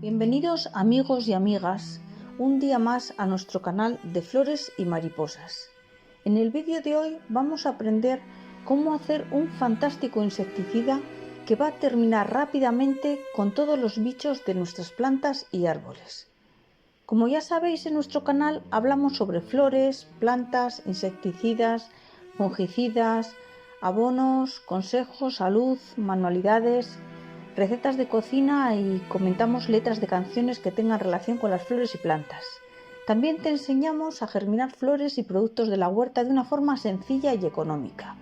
Bienvenidos amigos y amigas un día más a nuestro canal de flores y mariposas. En el vídeo de hoy vamos a aprender cómo hacer un fantástico insecticida que va a terminar rápidamente con todos los bichos de nuestras plantas y árboles. Como ya sabéis, en nuestro canal hablamos sobre flores, plantas, insecticidas, fungicidas, abonos, consejos, salud, manualidades, recetas de cocina y comentamos letras de canciones que tengan relación con las flores y plantas. También te enseñamos a germinar flores y productos de la huerta de una forma sencilla y económica.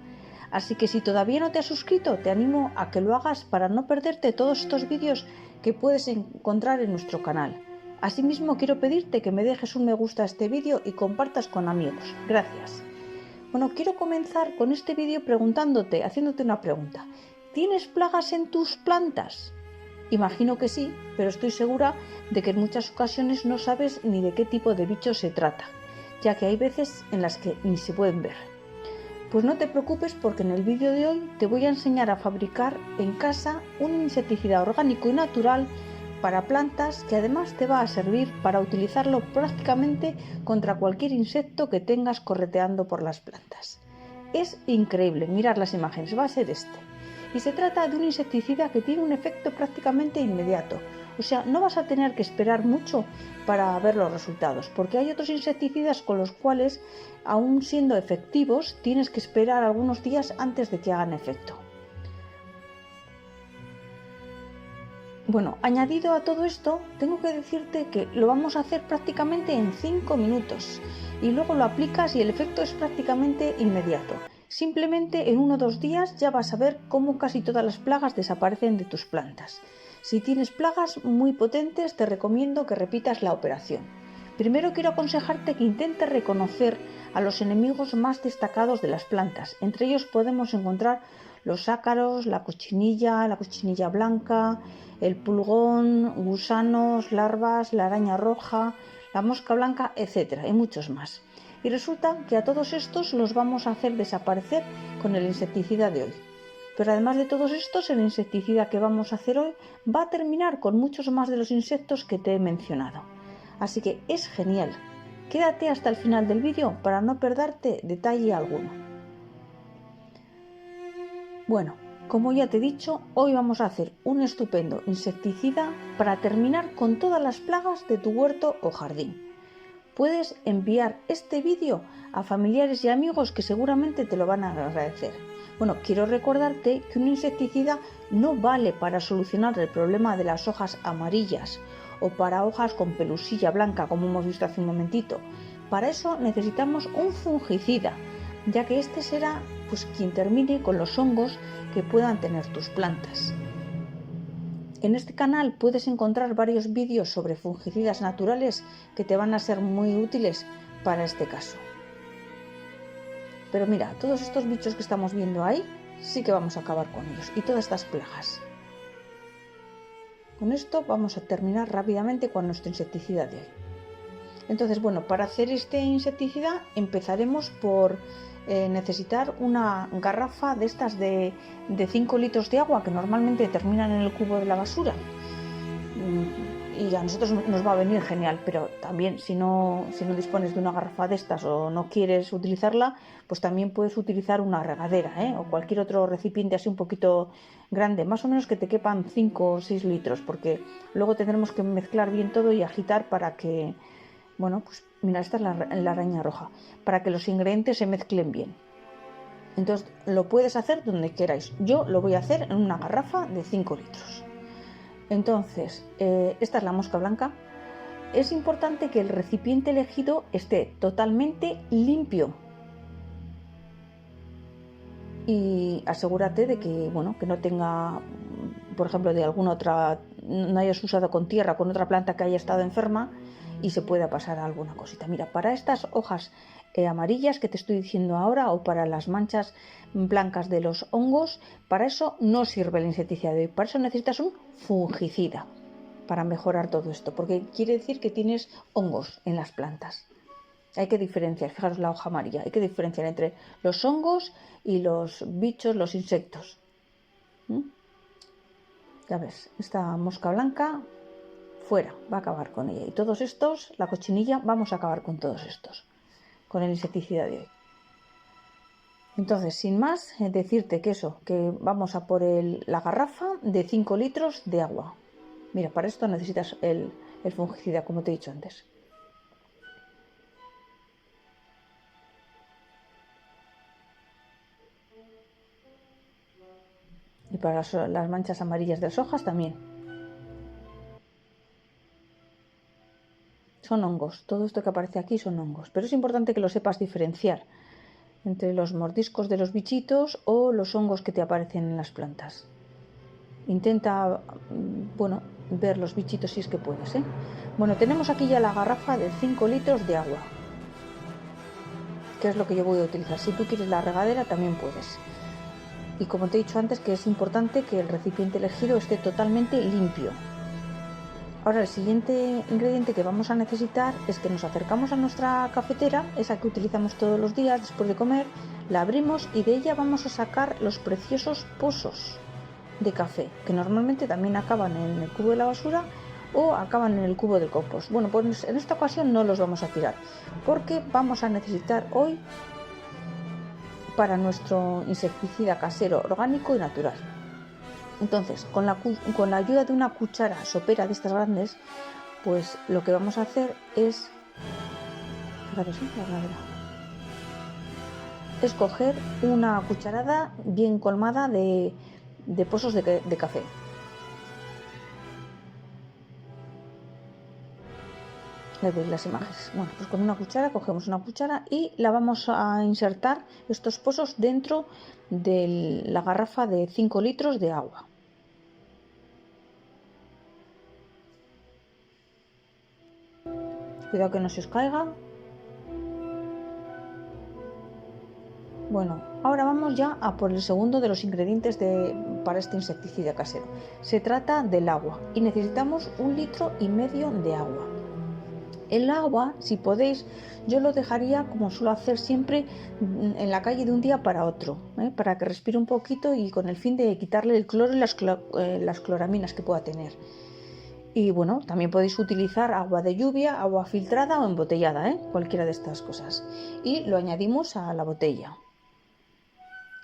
Así que si todavía no te has suscrito, te animo a que lo hagas para no perderte todos estos vídeos que puedes encontrar en nuestro canal. Asimismo, quiero pedirte que me dejes un me gusta a este vídeo y compartas con amigos. Gracias. Bueno, quiero comenzar con este vídeo haciéndote una pregunta. ¿Tienes plagas en tus plantas? Imagino que sí, pero estoy segura de que en muchas ocasiones no sabes ni de qué tipo de bicho se trata, ya que hay veces en las que ni se pueden ver. Pues no te preocupes, porque en el vídeo de hoy te voy a enseñar a fabricar en casa un insecticida orgánico y natural para plantas, que además te va a servir para utilizarlo prácticamente contra cualquier insecto que tengas correteando por las plantas. Es increíble, mirad las imágenes, va a ser este. Y se trata de un insecticida que tiene un efecto prácticamente inmediato. O sea, no vas a tener que esperar mucho para ver los resultados, porque hay otros insecticidas con los cuales, aún siendo efectivos, tienes que esperar algunos días antes de que hagan efecto. Bueno, añadido a todo esto, tengo que decirte que lo vamos a hacer prácticamente en 5 minutos y luego lo aplicas y el efecto es prácticamente inmediato. Simplemente en 1 o 2 días ya vas a ver cómo casi todas las plagas desaparecen de tus plantas. Si tienes plagas muy potentes, te recomiendo que repitas la operación. Primero quiero aconsejarte que intentes reconocer a los enemigos más destacados de las plantas. Entre ellos podemos encontrar los ácaros, la cochinilla blanca, el pulgón, gusanos, larvas, la araña roja, la mosca blanca, etc. y muchos más. Y resulta que a todos estos los vamos a hacer desaparecer con el insecticida de hoy. Pero además de todos estos, el insecticida que vamos a hacer hoy va a terminar con muchos más de los insectos que te he mencionado. Así que es genial. Quédate hasta el final del vídeo para no perderte detalle alguno. Bueno, como ya te he dicho, hoy vamos a hacer un estupendo insecticida para terminar con todas las plagas de tu huerto o jardín. Puedes enviar este vídeo a familiares y amigos que seguramente te lo van a agradecer. Bueno, quiero recordarte que un insecticida no vale para solucionar el problema de las hojas amarillas o para hojas con pelusilla blanca, como hemos visto hace un momentito. Para eso necesitamos un fungicida, ya que este será quien termine con los hongos que puedan tener tus plantas. En este canal puedes encontrar varios vídeos sobre fungicidas naturales que te van a ser muy útiles para este caso. Pero mira, todos estos bichos que estamos viendo ahí, sí que vamos a acabar con ellos, y todas estas plagas. Con esto vamos a terminar rápidamente con nuestro insecticida de hoy. Entonces, bueno, para hacer este insecticida empezaremos por necesitar una garrafa de estas de 5 litros de agua, que normalmente terminan en el cubo de la basura. Y a nosotros nos va a venir genial, pero también si no dispones de una garrafa de estas o no quieres utilizarla, pues también puedes utilizar una regadera, o cualquier otro recipiente así un poquito grande, más o menos que te quepan 5 o 6 litros, porque luego tendremos que mezclar bien todo y agitar para que, bueno, pues mira, esta es la araña roja, para que los ingredientes se mezclen bien. Entonces lo puedes hacer donde queráis. Yo lo voy a hacer en una garrafa de 5 litros. Entonces, esta es la mosca blanca. Es importante que el recipiente elegido esté totalmente limpio. Y asegúrate de que, bueno, que no tenga, por ejemplo, de alguna otra, no hayas usado con tierra, con otra planta que haya estado enferma y se pueda pasar alguna cosita. Mira, para estas hojas amarillas que te estoy diciendo ahora, o para las manchas blancas de los hongos, para eso no sirve el insecticida de hoy. Para eso necesitas un fungicida para mejorar todo esto, porque quiere decir que tienes hongos en las plantas. Hay que diferenciar, fijaros la hoja amarilla, hay que diferenciar entre los hongos y los bichos, los insectos. Ya ves, esta mosca blanca fuera, va a acabar con ella. Y todos estos, la cochinilla, vamos a acabar con todos estos, con el insecticida de hoy. Entonces, sin más, decirte que vamos a por la garrafa de 5 litros de agua. Mira, para esto necesitas el fungicida, como te he dicho antes. Y para las manchas amarillas de las hojas también. Son hongos, todo esto que aparece aquí son hongos, pero es importante que lo sepas diferenciar entre los mordiscos de los bichitos o los hongos que te aparecen en las plantas. Intenta, ver los bichitos si es que puedes, ¿eh? Bueno, tenemos aquí ya la garrafa de 5 litros de agua, que es lo que yo voy a utilizar. Si tú quieres la regadera también puedes. Y como te he dicho antes, que es importante que el recipiente elegido esté totalmente limpio. Ahora el siguiente ingrediente que vamos a necesitar es que nos acercamos a nuestra cafetera, esa que utilizamos todos los días después de comer, la abrimos y de ella vamos a sacar los preciosos pozos de café, que normalmente también acaban en el cubo de la basura o acaban en el cubo del compost. Bueno, pues en esta ocasión no los vamos a tirar, porque vamos a necesitar hoy para nuestro insecticida casero orgánico y natural. Entonces, con la ayuda de una cuchara sopera de estas grandes, pues lo que vamos a hacer es, coger una cucharada bien colmada de pozos de café. Le veis las imágenes. Bueno, pues con una cuchara, cogemos una cuchara y la vamos a insertar estos pozos dentro de la garrafa de 5 litros de agua. Cuidado que no se os caiga. Bueno, ahora vamos ya a por el segundo de los ingredientes para este insecticida casero. Se trata del agua y necesitamos 1,5 litros de agua. El agua, si podéis, yo lo dejaría como suelo hacer siempre en la calle de un día para otro, para que respire un poquito y con el fin de quitarle el cloro y las cloraminas que pueda tener. Y bueno, también podéis utilizar agua de lluvia, agua filtrada o embotellada, cualquiera de estas cosas. Y lo añadimos a la botella.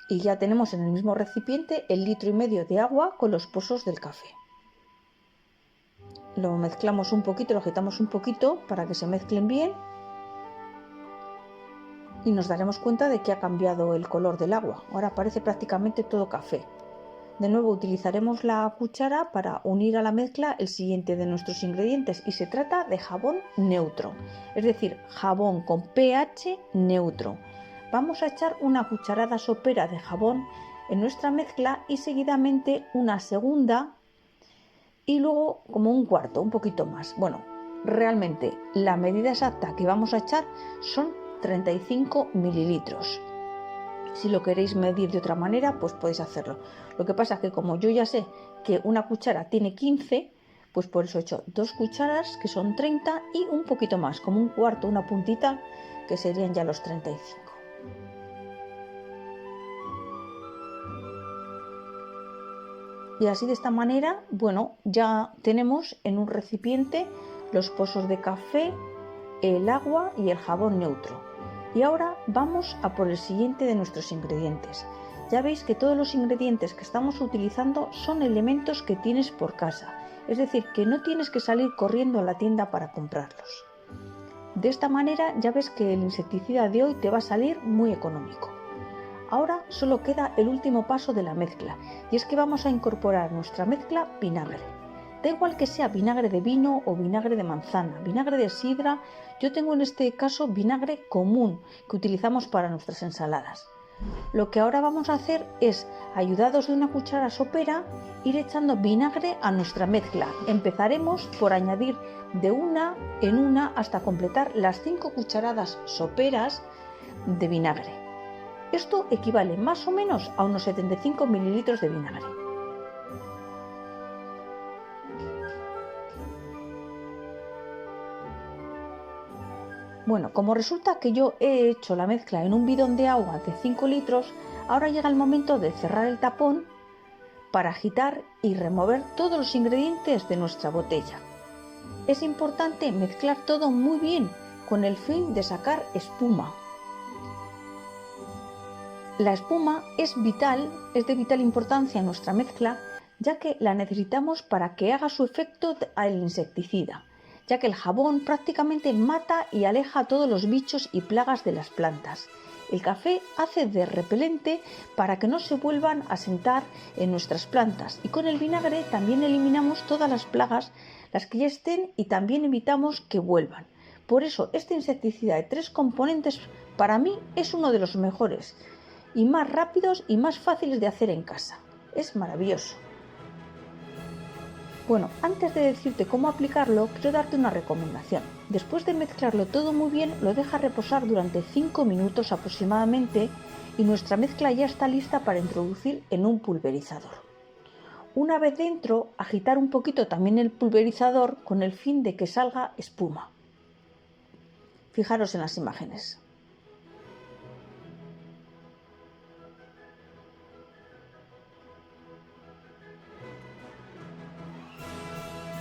Y ya tenemos en el mismo recipiente el 1,5 litros de agua con los pozos del café. Lo mezclamos un poquito, lo agitamos un poquito para que se mezclen bien. Y nos daremos cuenta de que ha cambiado el color del agua. Ahora parece prácticamente todo café. De nuevo utilizaremos la cuchara para unir a la mezcla el siguiente de nuestros ingredientes y se trata de jabón neutro, es decir, jabón con pH neutro. Vamos a echar una cucharada sopera de jabón en nuestra mezcla y seguidamente una segunda y luego como un cuarto, un poquito más. Bueno, realmente la medida exacta que vamos a echar son 35 mililitros. Si lo queréis medir de otra manera, pues podéis hacerlo. Lo que pasa es que como yo ya sé que una cuchara tiene 15, pues por eso he hecho 2 cucharas, que son 30, y un poquito más, como un cuarto, una puntita, que serían ya los 35. Y así de esta manera, bueno, ya tenemos en un recipiente los pozos de café, el agua y el jabón neutro. Y ahora vamos a por el siguiente de nuestros ingredientes. Ya veis que todos los ingredientes que estamos utilizando son elementos que tienes por casa, es decir, que no tienes que salir corriendo a la tienda para comprarlos. De esta manera ya ves que el insecticida de hoy te va a salir muy económico. Ahora solo queda el último paso de la mezcla, y es que vamos a incorporar a nuestra mezcla vinagre. Da igual que sea vinagre de vino o vinagre de manzana, vinagre de sidra. Yo tengo en este caso vinagre común que utilizamos para nuestras ensaladas. Lo que ahora vamos a hacer es, ayudados de una cuchara sopera, ir echando vinagre a nuestra mezcla. Empezaremos por añadir de una en una hasta completar las 5 cucharadas soperas de vinagre. Esto equivale más o menos a unos 75 mililitros de vinagre. Bueno, como resulta que yo he hecho la mezcla en un bidón de agua de 5 litros, ahora llega el momento de cerrar el tapón para agitar y remover todos los ingredientes de nuestra botella. Es importante mezclar todo muy bien con el fin de sacar espuma. La espuma es de vital importancia en nuestra mezcla, ya que la necesitamos para que haga su efecto al insecticida, ya que el jabón prácticamente mata y aleja a todos los bichos y plagas de las plantas. El café hace de repelente para que no se vuelvan a sentar en nuestras plantas, y con el vinagre también eliminamos todas las plagas, las que ya estén, y también evitamos que vuelvan. Por eso este insecticida de 3 componentes para mí es uno de los mejores y más rápidos y más fáciles de hacer en casa. Es maravilloso. Bueno, antes de decirte cómo aplicarlo, quiero darte una recomendación. Después de mezclarlo todo muy bien, lo dejas reposar durante 5 minutos aproximadamente y nuestra mezcla ya está lista para introducir en un pulverizador. Una vez dentro, agitar un poquito también el pulverizador con el fin de que salga espuma. Fijaros en las imágenes.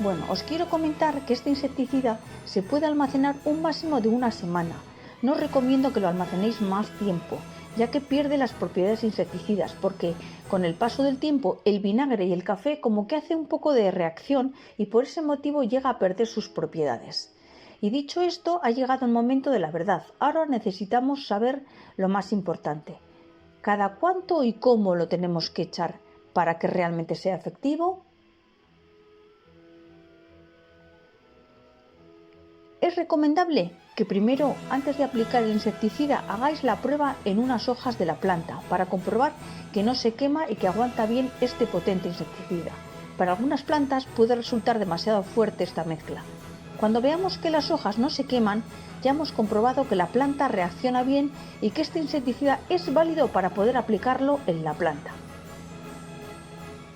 Bueno, os quiero comentar que este insecticida se puede almacenar un máximo de una semana. No os recomiendo que lo almacenéis más tiempo, ya que pierde las propiedades insecticidas, porque con el paso del tiempo el vinagre y el café como que hace un poco de reacción y por ese motivo llega a perder sus propiedades. Y dicho esto, ha llegado el momento de la verdad. Ahora necesitamos saber lo más importante. ¿Cada cuánto y cómo lo tenemos que echar para que realmente sea efectivo? Es recomendable que primero, antes de aplicar el insecticida, hagáis la prueba en unas hojas de la planta para comprobar que no se quema y que aguanta bien este potente insecticida. Para algunas plantas puede resultar demasiado fuerte esta mezcla. Cuando veamos que las hojas no se queman, ya hemos comprobado que la planta reacciona bien y que este insecticida es válido para poder aplicarlo en la planta.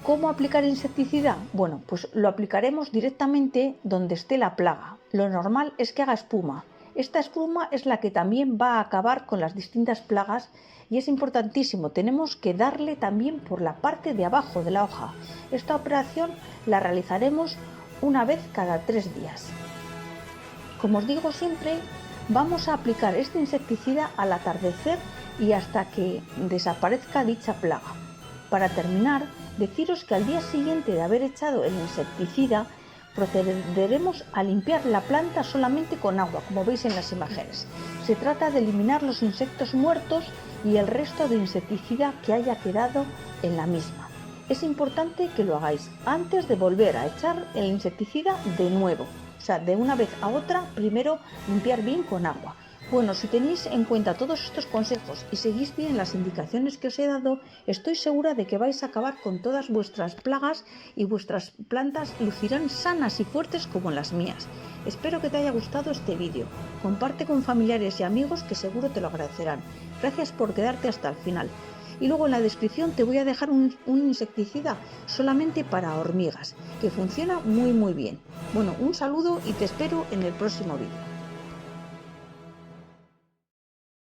¿Cómo aplicar insecticida? Bueno, pues lo aplicaremos directamente donde esté la plaga. Lo normal es que haga espuma. Esta espuma es la que también va a acabar con las distintas plagas y es importantísimo. Tenemos que darle también por la parte de abajo de la hoja. Esta operación la realizaremos una vez cada 3 días. Como os digo siempre, vamos a aplicar este insecticida al atardecer y hasta que desaparezca dicha plaga. Para terminar, deciros que al día siguiente de haber echado el insecticida, procederemos a limpiar la planta solamente con agua, como veis en las imágenes. Se trata de eliminar los insectos muertos y el resto de insecticida que haya quedado en la misma. Es importante que lo hagáis antes de volver a echar el insecticida de nuevo. O sea, de una vez a otra, primero limpiar bien con agua. Bueno, si tenéis en cuenta todos estos consejos y seguís bien las indicaciones que os he dado, estoy segura de que vais a acabar con todas vuestras plagas y vuestras plantas lucirán sanas y fuertes como las mías. Espero que te haya gustado este vídeo. Comparte con familiares y amigos que seguro te lo agradecerán. Gracias por quedarte hasta el final. Y luego en la descripción te voy a dejar un insecticida solamente para hormigas, que funciona muy bien. Bueno, un saludo y te espero en el próximo vídeo.